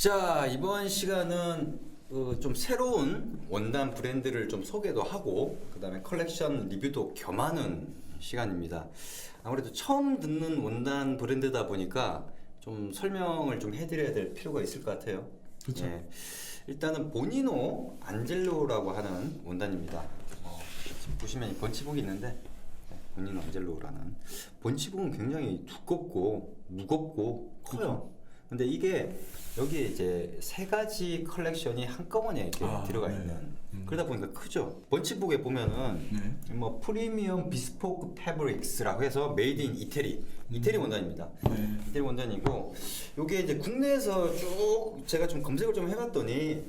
자, 이번 시간은 좀 새로운 원단 브랜드를 좀 소개도 하고 그다음에 컬렉션 리뷰도 겸하는 시간입니다. 아무래도 처음 듣는 원단 브랜드다 보니까 좀 설명을 좀 해드려야 될 필요가 있을 것 같아요. 그렇죠. 예, 일단은 보니노 안젤로라고 하는 원단입니다. 지금 보시면 이 번치북이 있는데 보니노 안젤로라는 번치북은 굉장히 두껍고 무겁고 커요. 그렇죠. 근데 이게 여기에 이제 세 가지 컬렉션이 한꺼번에 이렇게 들어가 네. 있는 그러다 보니까 크죠. 번치북에 보면은 네. 뭐 프리미엄 비스포크 패브릭스라고 해서 메이드 인 이태리 원단입니다. 네. 이태리 원단이고 요게 이제 국내에서 쭉 제가 좀 검색을 좀 해봤더니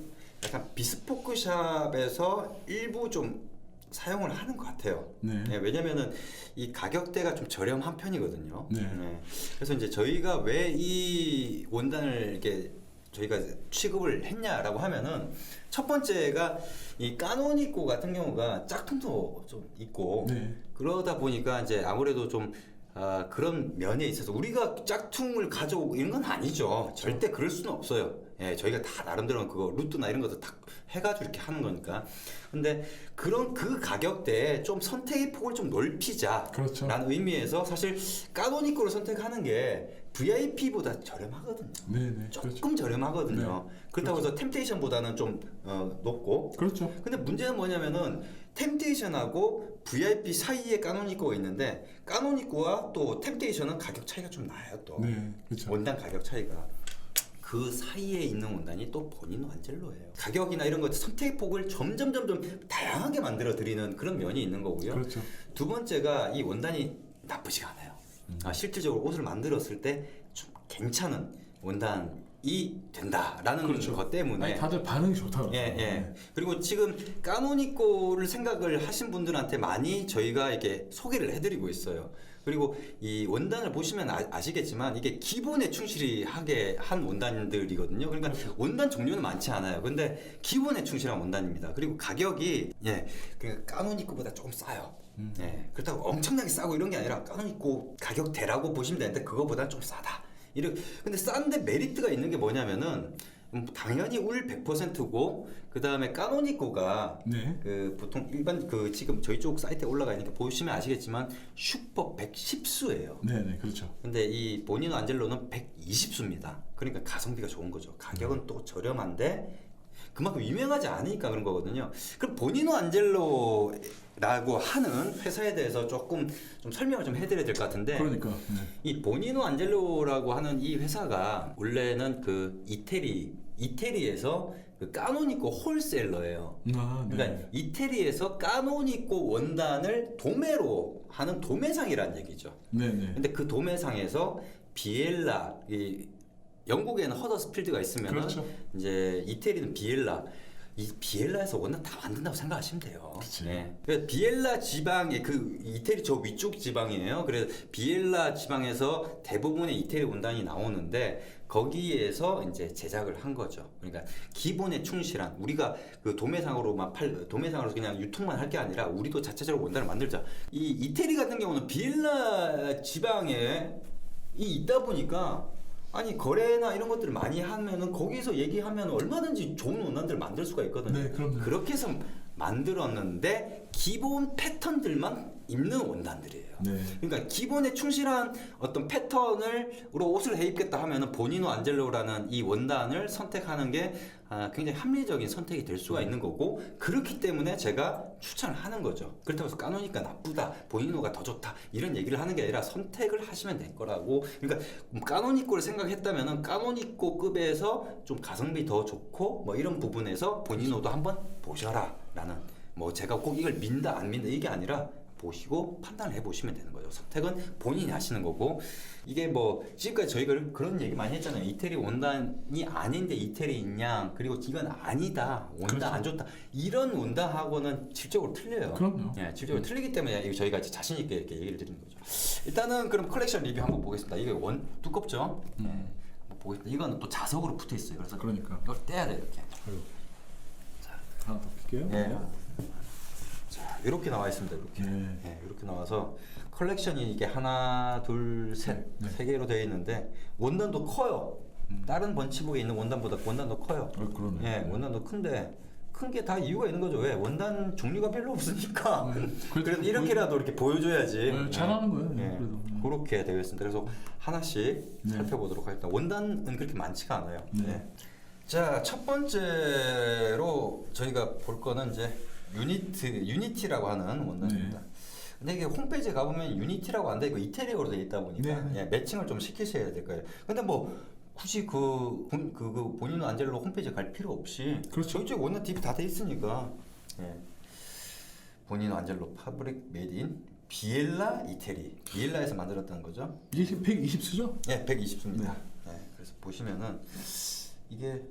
약간 비스포크 샵에서 일부 좀 사용을 하는 것 같아요. 네. 네, 왜냐면은 이 가격대가 좀 저렴한 편이거든요. 네. 그래서 이제 저희가 왜 이 원단을 이렇게 저희가 취급을 했냐라고 하면은 첫 번째가 이 까노니코 같은 경우가 짝퉁도 좀 있고 네. 그러다 보니까 이제 아무래도 좀 그런 면에 있어서 우리가 짝퉁을 가져오고 이런 건 아니죠. 절대 그럴 수는 없어요. 예, 저희가 다 나름대로 그거 루트나 이런 것도 다 해가지고 이렇게 하는 거니까. 근데 그런 그 가격대에 좀 선택의 폭을 좀 넓히자. 그렇죠. 라는 의미에서 사실 까노니코를 선택하는 게 VIP보다 저렴하거든요. 네. 조금 그렇죠. 저렴하거든요. 네. 그렇다고 해서 템테이션보다는 좀 높고. 그렇죠. 근데 문제는 뭐냐면은 템테이션하고 VIP 사이에 까노니코가 있는데 까노니코와 또 템테이션은 가격 차이가 좀 나요 또. 네. 그렇죠. 원단 가격 차이가. 그 사이에 있는 원단이 또 보니노 안젤로예요. 가격이나 이런 것 선택 폭을 점점 다양하게 만들어 드리는 그런 면이 있는 거고요. 그렇죠. 두 번째가 이 원단이 나쁘지가 않아요. 실질적으로 옷을 만들었을 때 좀 괜찮은 원단이 된다라는 그렇죠. 것 때문에 아니, 다들 반응이 좋다고. 예. 그리고 지금 까노니코를 생각을 하신 분들한테 많이 저희가 이렇게 소개를 해드리고 있어요. 그리고 이 원단을 보시면 아시겠지만 이게 기본에 충실하게 한 원단들이거든요. 그러니까 원단 종류는 많지 않아요. 근데 기본에 충실한 원단입니다. 그리고 가격이 그러니까 까노니코보다 조금 싸요. 예, 그렇다고 엄청나게 싸고 이런 게 아니라 까노니코 가격대라고 보시면 되는데 그거보다 좀 싸다. 근데 싼데 메리트가 있는 게 뭐냐면은 당연히 울 100%고 그 다음에 까노니코가 네. 그 보통 일반 그 지금 저희 쪽 사이트에 올라가 있는 게 보시면 아시겠지만 슈퍼 110수예요. 네. 그렇죠. 근데 이 보니노 안젤로는 120수입니다. 그러니까 가성비가 좋은 거죠. 가격은 또 저렴한데 그만큼 유명하지 않으니까 그런 거거든요. 그럼 보니노 안젤로라고 하는 회사에 대해서 조금 좀 설명을 좀 해드려야 될 것 같은데. 그러니까. 네. 이 보니노 안젤로라고 하는 이 회사가 원래는 그 이태리에서 그 까노니코 홀셀러예요. 네. 그러니까 이태리에서 까노니코 원단을 도매로 하는 도매상이라는 얘기죠. 네. 근데 그 도매상에서 비엘라, 영국에는 허더스필드가 있으면 그렇죠. 이제 이태리는 비엘라. 이 비엘라에서 원단 다 만든다고 생각하시면 돼요. 그치. 네. 그래서 비엘라 지방의 그 이태리 저 위쪽 지방이에요. 그래서 비엘라 지방에서 대부분의 이태리 원단이 나오는데 거기에서 이제 제작을 한 거죠. 그러니까 기본에 충실한 우리가 그 도매상으로 그냥 유통만 할 게 아니라 우리도 자체적으로 원단을 만들자. 이 이태리 같은 경우는 비엘라 지방에 있다 보니까 아니 거래나 이런 것들을 많이 하면은 거기서 얘기하면 얼마든지 좋은 원단들을 만들 수가 있거든요. 네, 그럼요. 그렇게 해서 만들었는데 기본 패턴들만 입는 원단들이에요. 네. 그러니까 기본에 충실한 어떤 패턴으로 옷을 해입겠다 하면은 보니노 안젤로라는 이 원단을 선택하는 게 굉장히 합리적인 선택이 될 수가 있는 거고 그렇기 때문에 제가 추천을 하는 거죠. 그렇다고 해서 까노니까 나쁘다, 보니노가 더 좋다 이런 얘기를 하는 게 아니라 선택을 하시면 될 거라고. 그러니까 까노니코를 생각했다면은 까노니코급에서 좀 가성비 더 좋고 뭐 이런 부분에서 보니노도 한번 보셔라라는. 뭐 제가 꼭 이걸 민다 안 민다 이게 아니라 보시고 판단을 해보시면 되는 거죠. 선택은 본인이 하시는 거고 이게 뭐 지금까지 저희가 그런 얘기 많이 했잖아요. 이태리 원단이 아닌데 이태리 있냐 그리고 이건 아니다 원단 그렇죠. 안 좋다 이런 원단하고는 질적으로 틀려요. 그럼요. 예, 질적으로 틀리기 때문에 이거 저희가 자신 있게 이렇게 얘기를 드리는 거죠. 일단은 그럼 컬렉션 리뷰 한번 보겠습니다. 이게 두껍죠? 예, 한번 보겠습니다. 이거는 또 자석으로 붙어 있어요. 그래서 그러니까. 이걸 떼야 돼 이렇게. 하나 더 볼게요. 예. 자, 이렇게 나와 있습니다. 이렇게. 네. 네, 이렇게 나와서 컬렉션이 이게 하나, 둘, 셋, 네. 세 개로 되어 있는데 원단도 커요. 다른 번치복에 있는 원단보다 원단도 커요. 그러네. 예, 원단도 큰데 큰 게 다 이유가 있는 거죠. 왜? 원단 종류가 별로 없으니까. 그래도 이렇게라도 이렇게 보여줘야지. 네, 잘하는 거예요. 예, 그래도. 그렇게 되어 있습니다. 그래서 하나씩 네. 살펴보도록 하겠습니다. 원단은 그렇게 많지가 않아요. 네. 예. 자, 첫 번째로 저희가 볼 거는 이제 유니티라고 하는 원단입니다. 네. 근데 이게 홈페이지에 가보면 유니티라고 안 돼 있고 이태리어로 되어 있다 보니까 네. 예, 매칭을 좀 시키셔야 될 거예요. 근데 뭐 굳이 그 본인 안젤로 홈페이지에 갈 필요 없이 그렇죠. 저희 원단 DB 다 돼 있으니까 예. 본인 안젤로 파브릭 메이드 인 비엘라 이태리 비엘라에서 만들었다는 거죠. 이게 120수죠? 예, 120수입니다. 네. 그래서 보시면은 이게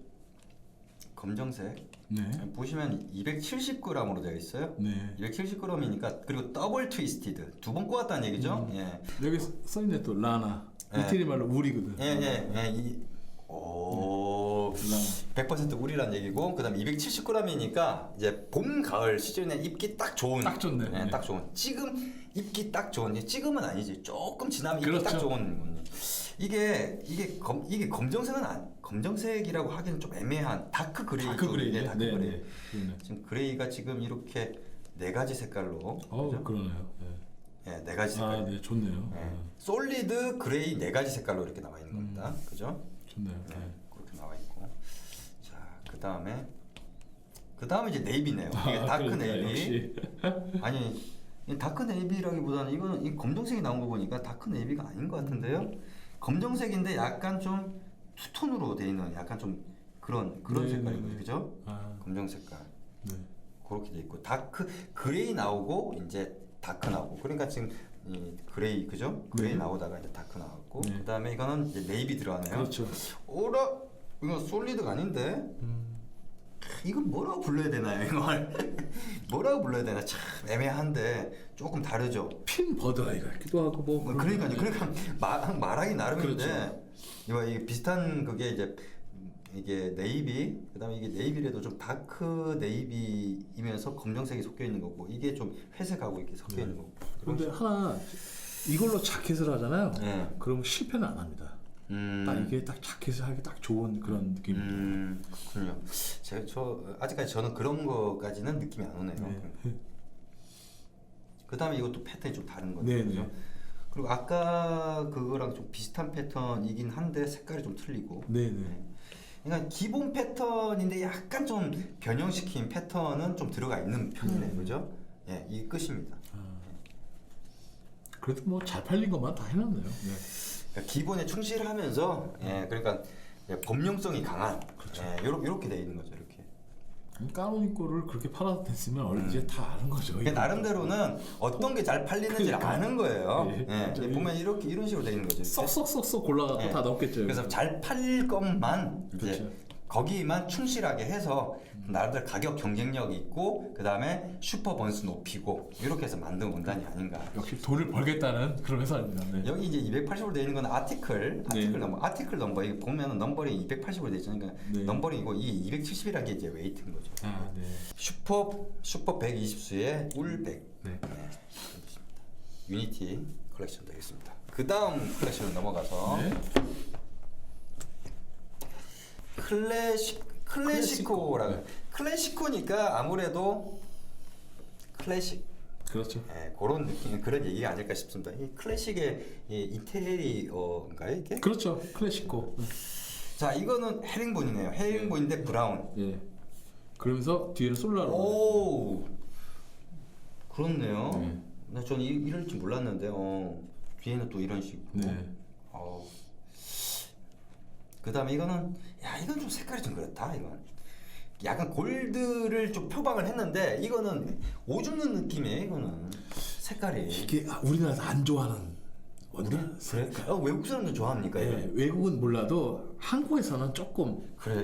검정색 네. 보시면 270g으로 되어 있어요. 네. 270g이니까 그리고 더블 트위스티드 두 번 꼬았다는 얘기죠. 예. 여기 써있네 또 라나. 네. 이태리 말로 우리거든. 오, 라나. 100% 우리란 얘기고, 그다음 270g이니까 이제 봄 가을 시즌에 입기 딱 좋은. 딱 좋네. 네, 네. 딱 좋은. 지금 입기 딱 좋은. 지금은 아니지. 조금 지나면 입기 그렇죠. 딱 좋은. 이게 검정색은 검정색이라고 하기는 좀 애매한 다크 그레이. 다크 그레이. 네, 다크 그레이. 네. 지금 그레이가 지금 이렇게 네 가지 색깔로. 그죠? 그러네요. 네. 네, 네 가지 색깔. 아, 네, 좋네요. 네. 솔리드 그레이 네 가지 색깔로 이렇게 나와 있는 겁니다. 그죠? 좋네요. 네, 네. 그렇게 나와 있고. 자, 그다음에 이제 네이비네요. 이게 다크 그러니까 네이비. 역시. 아니, 이 다크 네이비라기보다는 이거는 이 검정색이 나온 거 보니까 다크 네이비가 아닌 것 같은데요. 검정색인데 약간 좀 투톤으로 돼 있는 약간 좀 그런 네, 색깔이거든요. 네. 그죠? 아, 검정 색깔. 네. 그렇게 돼 있고 다크 그레이 나오고 이제 다크 나오고 그러니까 지금 이 그레이 그죠? 그레이 네. 나오다가 이제 다크 나왔고 네. 그다음에 이거는 이제 네이비 들어가네요. 그렇죠. 오라 이거 솔리드가 아닌데 이건 뭐라고 불러야 되나요 이걸 뭐라고 불러야 되나 참 애매한데 조금 다르죠. 핀 버드아이 같기도 하고 뭐. 그러니까 말하기 나름인데 그렇죠. 이게 비슷한 그게 이게 네이비 그다음에 이게 네이비라도 좀 다크 네이비이면서 검정색이 섞여 있는 거고 이게 좀 회색하고 이렇게 섞여 있는 거고. 그런데 하나 이걸로 자켓을 하잖아요. 네. 그럼 실패는 안 합니다. 딱 이게 딱 자켓을 하기 딱 좋은 그런 느낌입니다. 그렇군요. 저 아직까지 저는 그런 거까지는 느낌이 안 오네요. 네. 그다음에 이것도 패턴이 좀 다른 거죠. 네, 그죠? 네. 그리고 아까 그거랑 좀 비슷한 패턴이긴 한데 색깔이 좀 틀리고. 네, 네. 그러니까 기본 패턴인데 약간 좀 변형시킨 패턴은 좀 들어가 있는 편이네요, 그죠? 예, 이게 끝입니다. 그래도 뭐 잘 팔린 것만 다 해놨네요. 네. 그러니까 기본에 충실하면서, 예, 그러니까 예, 범용성이 강한, 그렇죠. 예, 이렇게 돼 있는 거죠, 이렇게. 까로니 거를 그렇게 팔아댔으면 이제 다 아는 거죠. 그러니까 나름대로는 어떤 게 잘 팔리는지를 그러니까. 아는 거예요. 예, 예, 진짜 보면 이런 식으로 돼 있는 거죠. 쏙쏙쏙쏙 골라갖고 예. 다 넣었겠죠. 그래서 잘 팔릴 것만 이제 그렇죠. 거기만 충실하게 해서 나름대로 가격 경쟁력이 있고 그 다음에 슈퍼 번수 높이고 이렇게 해서 만든 원단이 아닌가. 역시 돈을 벌겠다는 그런 회사입니다. 네. 여기 이제 280으로 되어 있는 건 아티클 넘버 이게 보면은 넘버링 280으로 되어 있잖아요. 그러니까 네. 넘버링이고 이게 270이라는 게 이제 웨이트인 거죠. 아, 네. 슈퍼 120수에 울 100. 네. 유니티 컬렉션 되겠습니다. 그 다음 컬렉션으로 넘어가서 네. 클래시코라고. 네. 클래시코니까 아무래도 클래식. 그렇죠. 예, 그런 느낌, 그런 얘기가 아닐까 싶습니다. 이 클래식의 이 이태리어인가요 이게? 그렇죠. 클래시코. 자, 이거는 헤링본이네요. 헤링본인데 브라운. 예. 그러면서 뒤에는 솔라로. 오, 그렇네요. 네. 나 전 이럴 줄 몰랐는데, 뒤에는 또 이런 식이고. 네. 그다음에 이거는 이건 좀 색깔이 좀 그렇다. 이건 약간 골드를 좀 표방을 했는데 이거는 오줌는 느낌이에요. 이거는 색깔이. 이게 우리나라에서 안 좋아하는 원단. 그래? 외국 사람들 좋아합니까? 네, 이거? 외국은 몰라도 한국에서는 조금 그래.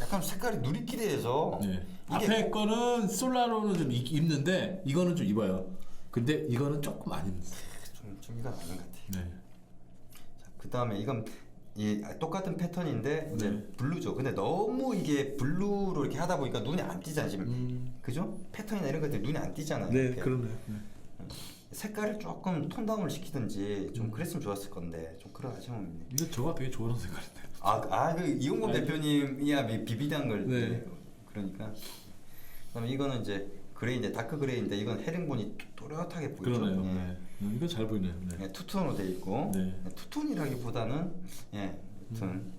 약간 색깔이 누리끼리해서. 네. 이게 앞에 거는 솔라로는 좀 입는데 이거는 좀 입어요. 근데 이거는 조금 안 입는. 좀 이건 아닌 것 같아. 네. 자, 그다음에 이건 똑같은 패턴인데 이제 네. 블루죠. 근데 너무 이게 블루로 이렇게 하다 보니까 눈에 안 띄잖아요. 지금 그죠? 패턴이나 이런 것들 눈에 안 띄잖아요. 네, 이렇게. 그러네요. 네. 색깔을 조금 톤다운을 시키든지 좀 그랬으면 좋았을 건데 좀 그런 아쉬움이 있네. 근데 저가 되게 좋아하는 색깔인데. 그 이용범 아니, 대표님이야 비비단 걸 네. 그러니까. 그다음에 이거는 이제 그레이인데 다크 그레이인데 이건 헤링본이 또렷하게 보이죠. 그러네요. 예. 네. 이거 잘 보이네요. 네. 예, 투톤으로 돼 있고 네. 투톤이라기보다는 예, 아무튼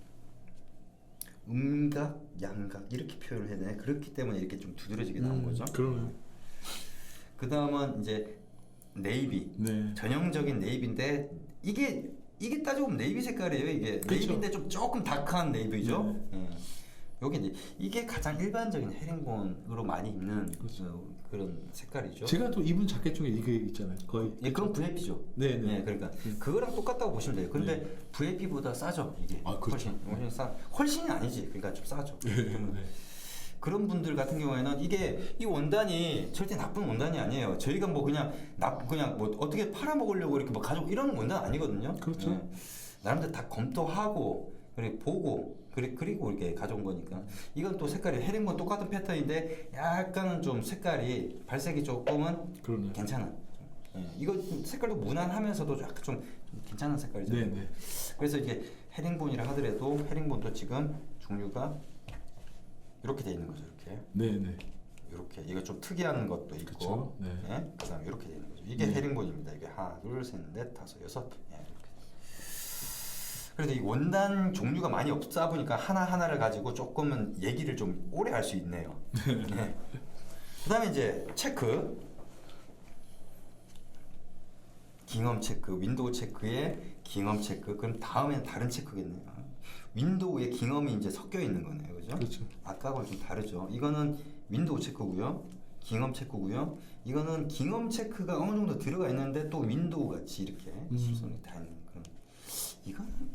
음각, 양각 이렇게 표현을 해야 되네. 그렇기 때문에 이렇게 좀 두드러지게 나온 거죠. 그러네요. 그 다음은 이제 네이비, 네. 전형적인 네이비인데 이게 따지고 보면 네이비 색깔이에요. 이게 그쵸. 네이비인데 좀 조금 다크한 네이비죠. 예. 여기 이제 이게 가장 일반적인 헤링본으로 많이 입는 그런 색깔이죠. 제가 또 입은 자켓 중에 이게 있잖아요. 거의. 예, 그건 VIP죠. 네, 네. 예, 그러니까 그거랑 똑같다고 보시면 돼요. 근데 VIP보다 싸죠 이게. 아, 그렇죠. 훨씬 싸. 훨씬이 아니지. 그러니까 좀 싸죠. 네. 네. 그런 분들 같은 경우에는 이게 이 원단이 절대 나쁜 원단이 아니에요. 저희가 뭐 그냥 뭐 어떻게 팔아먹으려고 이렇게 뭐 가지고 이런 원단 아니거든요. 그렇죠. 예. 나름대로 다 검토하고 그리고 보고 그리고 이렇게 가져온 거니까. 이건 또 색깔이 헤링본 똑같은 패턴인데 약간은 좀 색깔이 발색이 조금은 그러네. 괜찮아. 예. 이거 색깔도 무난하면서도 약간 좀 괜찮은 색깔이죠. 네, 네. 그래서 이게 헤링본이라 하더라도 헤링본도 지금 종류가 이렇게 돼 있는 거죠. 이렇게. 네, 네. 이렇게 이거 좀 특이한 것도 있고, 그쵸, 네. 예? 그다음에 이렇게 돼 있는 거죠. 이게 헤링본입니다. 이게 하나, 둘, 셋, 넷, 다섯, 여섯. 예, 이렇게. 그래도 이 원단 종류가 많이 없다 보니까 하나 하나를 가지고 조금은 얘기를 좀 오래 할 수 있네요. 예. 그다음에 이제 체크, 깅엄 체크, 윈도우 체크에 깅엄 체크. 그럼 다음에는 다른 체크겠네요. 윈도우에 깅엄이 이제 섞여 있는 거네요, 그죠? 그렇죠. 아까하고는 좀 다르죠. 이거는 윈도우 체크고요, 깅엄 체크고요. 이거는 깅엄 체크가 어느 정도 들어가 있는데 또 윈도우 같이 이렇게 수선이 다 있는 그런. 이거는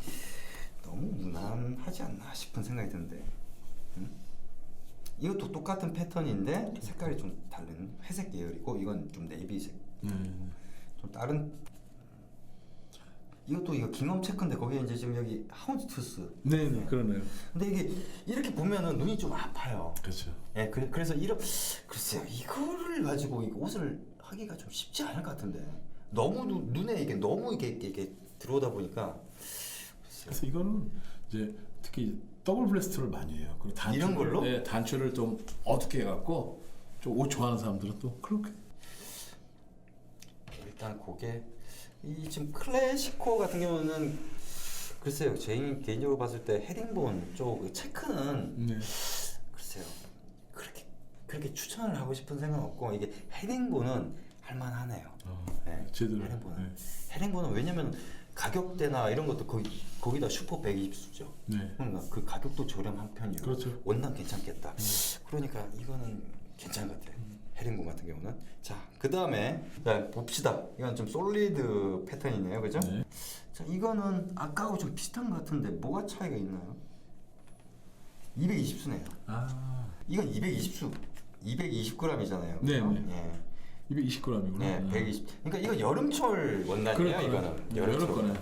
너무 무난하지 않나 싶은 생각이 드는데. 이것도 똑같은 패턴인데 색깔이 좀 다른 회색 계열이고 이건 좀 네이비색. 좀 다른. 이것도 이거 깅엄 체크인데 거기에 이제 지금 여기 하운드 투스. 네, 네. 그러네요. 근데 이게 이렇게 보면은 눈이 좀 아파요. 그렇죠. 예, 그래서 글쎄요, 이거를 가지고 이 옷을 하기가 좀 쉽지 않을 것 같은데 너무 눈에 이게 너무 이게 들어오다 보니까. 그래서 이거는 이제 특히 더블 블래스트를 많이 해요. 그리고 이런 걸로? 네, 단추를 좀 어둡게 해갖고 좀 옷 좋아하는 사람들은 또 그렇게. 일단 그게 이 지금 클래시코 같은 경우는 글쎄요, 제 개인적으로 봤을 때 헤링본 쪽 체크는 네. 글쎄요, 그렇게 추천을 하고 싶은 생각은 없고 이게 헤링본은 할만하네요. 네, 제대로. 헤링본은. 네. 헤링본은 왜냐면 가격대나 이런 것도 거기다 슈퍼 120수죠. 네. 그러니까 그 가격도 저렴한 편이고 그렇죠. 원단 괜찮겠다. 그러니까 이거는 괜찮은 것 같아요. 헤링본 같은 경우는. 자, 그 다음에 봅시다. 이건 좀 솔리드 패턴이네요, 그죠? 네. 자, 이거는 아까하고 좀 비슷한 것 같은데 뭐가 차이가 있나요? 220수네요. 아, 이건 220수, 220g이잖아요. 네, 그죠? 네. 220g이구나. 네, 120. 그러니까 이거 여름철 원단이에요. 그럴 이거는 여름 거네.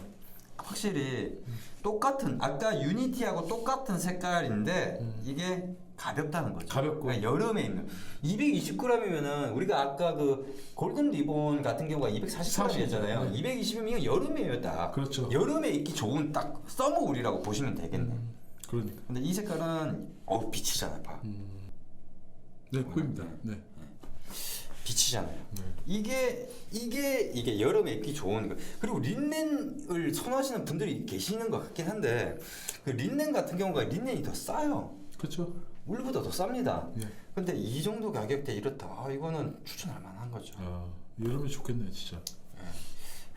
확실히 똑같은 아까 유니티하고 똑같은 색깔인데 이게 가볍다는 거죠. 가볍고. 그러니까 여름에 입는 220g이면은 우리가 아까 그 골든 리본 같은 경우가 240g이었잖아요. 네. 220이면 이거 여름이에요, 딱. 그렇죠. 여름에 입기 좋은 딱 서머 울이라고 보시면 되겠네. 그러니까. 근데 이 색깔은 비치잖아, 봐. 네, 보입니다. 네. 비치잖아요. 네. 이게 여름에 입기 좋은 거. 그리고 린넨을 선호하시는 분들이 계시는 것 같긴 한데 그 린넨 같은 경우가 린넨이 더 싸요. 그렇죠. 울보다 더 쌉니다. 네. 근데 이 정도 가격대 이렇다. 이거는 추천할 만한 거죠. 아, 여름에 좋겠네요, 진짜.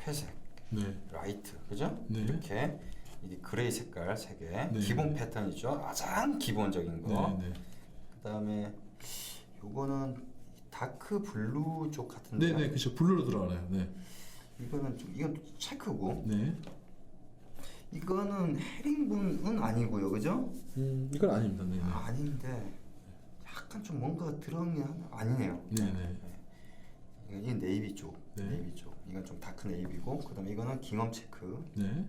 회색, 네. 라이트, 그죠? 네. 이렇게 이게 그레이 색깔 3개. 네. 기본 패턴이죠. 가장 기본적인 거. 네, 네. 그다음에 요거는 다크 블루 쪽 같은데. 네, 네, 그렇죠. 블루로 들어가나요. 네. 이건 체크고. 네. 이거는 헤링본은 아니고요, 그죠? 이건 아닙니다. 네. 네. 아닌데 약간 좀 뭔가 들어간 게 아니네요. 네, 네. 이건 네이비 쪽, 네. 네이비 쪽. 이건 좀 다크 네이비고, 그다음에 이거는 깅엄 체크, 네.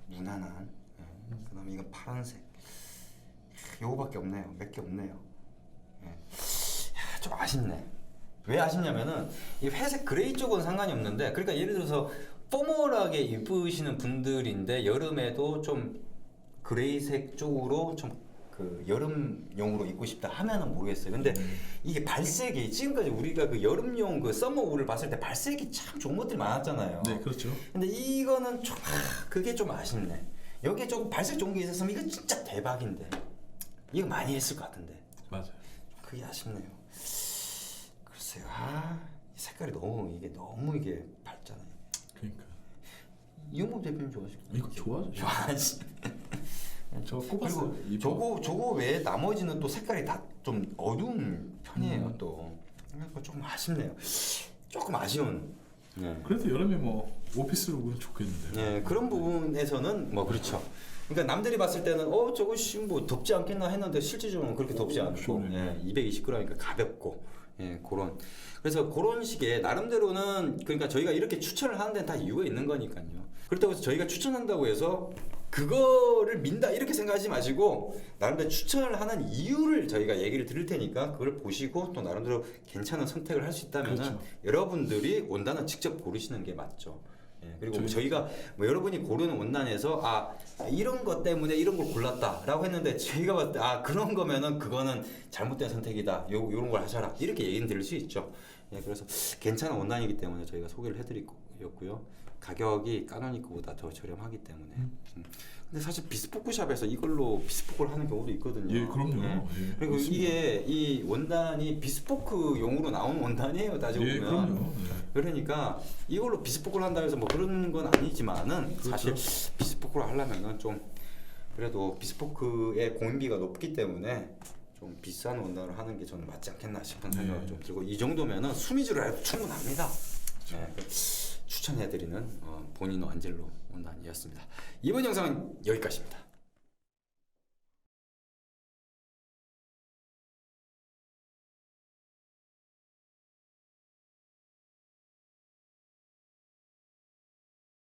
무난한. 그다음에 이건 파란색. 요거밖에 없네요. 몇 개 없네요. 좀 아쉽네. 왜 아시냐면은 이 회색 그레이 쪽은 상관이 없는데, 그러니까 예를 들어서 포멀하게 입으시는 분들인데 여름에도 좀 그레이색 쪽으로 좀 그 여름용으로 입고 싶다 하면은 모르겠어요. 근데 이게 발색이 지금까지 우리가 그 여름용 그 서머울을 봤을 때 발색이 참 좋은 것들이 많았잖아요. 네, 그렇죠. 근데 이거는 좀 그게 좀 아쉽네. 여기에 조금 발색 좋은 게 있었으면 이거 진짜 대박인데 이거 많이 했을 것 같은데 맞아요. 그게 아쉽네요. 글쎄요. 이 색깔이 너무 이게 밝잖아요. 그러니까 이용범 대표님 좋아하실 거예요. 이거 좋아하죠. 좋아하지. 저 꼽았어요. 그리고 저거 외에 나머지는 또 색깔이 다 좀 어두운 편이에요. 또 그러니까 조금 아쉽네요. 조금 아쉬운. 네. 그래도 여름에 뭐 오피스룩은 좋겠는데. 예, 그런 부분에서는 뭐 그렇죠. 그러니까 남들이 봤을 때는 저거 뭐 덥지 않겠나 했는데 실질적으로는 그렇게 덥지 않고 시원해요. 220g이니까 가볍고 그런. 그래서 그런 식의 나름대로는 그러니까 저희가 이렇게 추천을 하는 데는 다 이유가 있는 거니까요. 그렇다고 해서 저희가 추천한다고 해서 그거를 민다 이렇게 생각하지 마시고 나름대로 추천을 하는 이유를 저희가 얘기를 드릴 테니까 그걸 보시고 또 나름대로 괜찮은 선택을 할 수 있다면 그렇죠. 여러분들이 원단은 직접 고르시는 게 맞죠. 그리고 저희가 뭐 여러분이 고르는 원단에서 이런 것 때문에 이런 걸 골랐다라고 했는데 저희가 봤을 때 그런 거면은 그거는 잘못된 선택이다. 요런 걸 하셔라. 이렇게 얘기는 드릴 수 있죠. 그래서 괜찮은 원단이기 때문에 저희가 소개를 해드렸고요. 가격이 까노니크보다 더 저렴하기 때문에. 근데 사실 비스포크 샵에서 이걸로 비스포크를 하는 경우도 있거든요. 예, 그럼요. 예, 그리고 있습니다. 이게 이 원단이 비스포크용으로 나온 원단이에요. 따지고 예, 보면. 그럼요. 예. 그러니까 이걸로 비스포크를 한다 해서 뭐 그런 건 아니지만은 그렇죠. 사실 비스포크를 하려면은 좀 그래도 비스포크의 공인비가 높기 때문에 좀 비싼 원단을 하는 게 저는 맞지 않겠나 싶은 생각이 좀 들고 이 정도면은 수미주를 해도 충분합니다. 추천해드리는 보니노 안젤로 원단이었습니다. 이번 영상은 여기까지입니다.